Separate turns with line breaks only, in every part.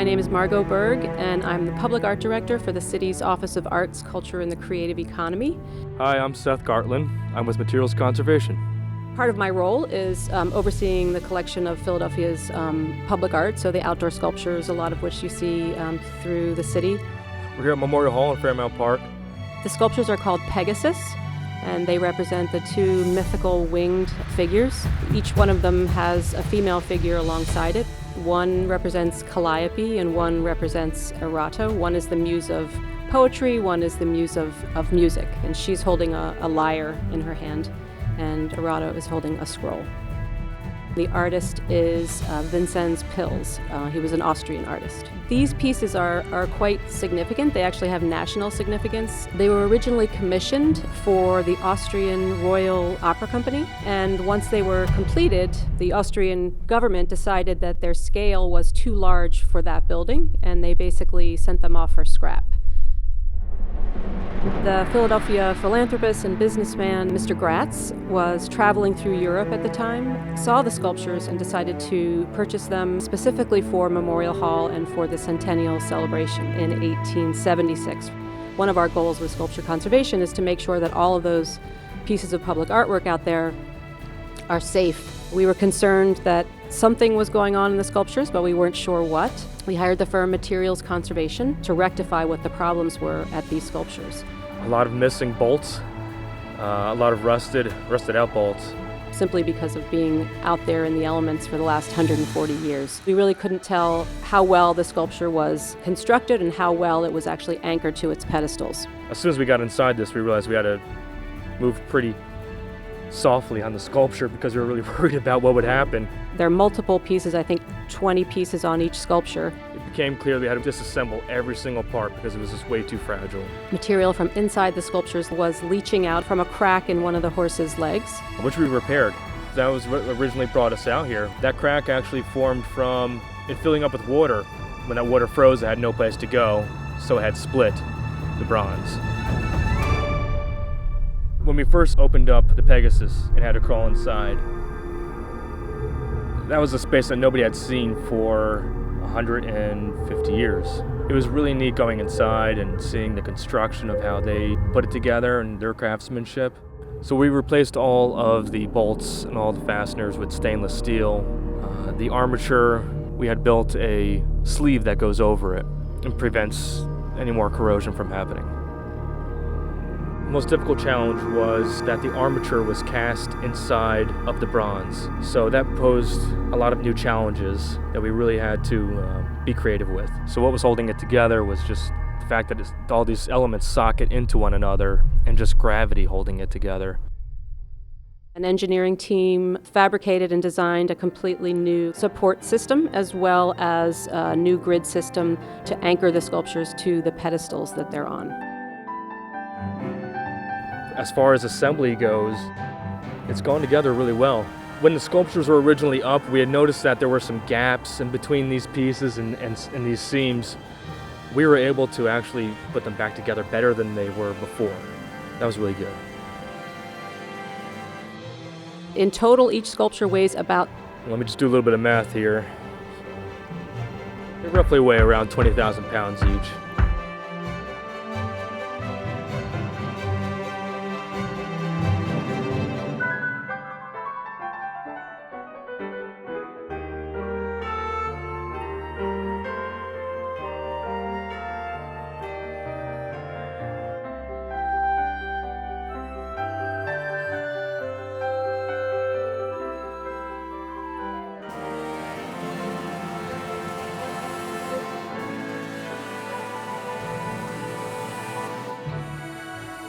My name is Margot Berg, and I'm the Public Art Director for the city's Office of Arts, Culture, and the Creative Economy.
Hi, I'm Seth Gartland. I'm with Materials Conservation.
Part of my role is overseeing the collection of Philadelphia's public art, so the outdoor sculptures, a lot of which you see through the city.
We're here at Memorial Hall in Fairmount Park.
The sculptures are called Pegasus, and they represent the two mythical winged figures. Each one of them has a female figure alongside it. One represents Calliope and one represents Erato. One is the muse of poetry, one is the muse of music, and she's holding a lyre in her hand, and Erato is holding a scroll. The artist is Vincenz Pils. He was an Austrian artist. These pieces are quite significant. They actually have national significance. They were originally commissioned for the Austrian Royal Opera Company, and once they were completed, the Austrian government decided that their scale was too large for that building, and they basically sent them off for scrap. The Philadelphia philanthropist and businessman Mr. Gratz was traveling through Europe at the time, saw the sculptures, and decided to purchase them specifically for Memorial Hall and for the Centennial celebration in 1876. One of our goals with sculpture conservation is to make sure that all of those pieces of public artwork out there are safe. We were concerned that something was going on in the sculptures, but we weren't sure what. We hired the firm Materials Conservation to rectify what the problems were at these sculptures.
A lot of missing bolts, a lot of rusted out bolts.
Simply because of being out there in the elements for the last 140 years. We really couldn't tell how well the sculpture was constructed and how well it was actually anchored to its pedestals.
As soon as we got inside this, we realized we had to move pretty softly on the sculpture because we were really worried about what would happen.
There are multiple pieces, I think 20 pieces on each sculpture.
It became clear we had to disassemble every single part because it was just way too fragile.
Material from inside the sculptures was leaching out from a crack in one of the horse's legs,
which we repaired. That was what originally brought us out here. That crack actually formed from it filling up with water. When that water froze, it had no place to go, so it had split the bronze. When we first opened up the Pegasus and had to crawl inside, that was a space that nobody had seen for 150 years. It was really neat going inside and seeing the construction of how they put it together and their craftsmanship. So we replaced all of the bolts and all the fasteners with stainless steel. The armature, we had built a sleeve that goes over it and prevents any more corrosion from happening. The most difficult challenge was that the armature was cast inside of the bronze. So that posed a lot of new challenges that we really had to be creative with. So what was holding it together was just the fact that all these elements socket into one another and just gravity holding it together.
An engineering team fabricated and designed a completely new support system as well as a new grid system to anchor the sculptures to the pedestals that they're on.
As far as assembly goes, it's gone together really well. When the sculptures were originally up, we had noticed that there were some gaps in between these pieces and these seams. We were able to actually put them back together better than they were before. That was really good.
In total, each sculpture weighs about...
Let me just do a little bit of math here. They roughly weigh around 20,000 pounds each.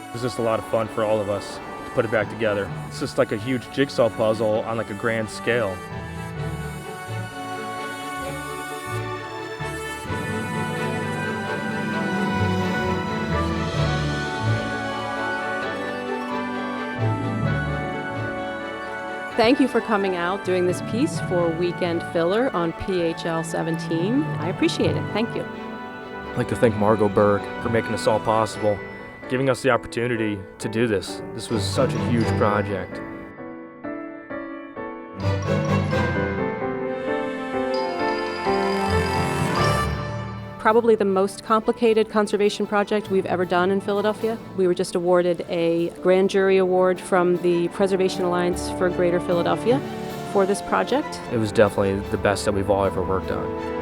It was just a lot of fun for all of us to put it back together. It's just like a huge jigsaw puzzle on like a grand scale.
Thank you for coming out, doing this piece for Weekend Filler on PHL 17. I appreciate it. Thank you.
I'd like to thank Margot Berg for making this all possible, giving us the opportunity to do this. This was such a huge project.
probably the most complicated conservation project we've ever done in Philadelphia. We were just awarded a grand jury award from the Preservation Alliance for Greater Philadelphia for this project.
It was definitely the best that we've all ever worked on.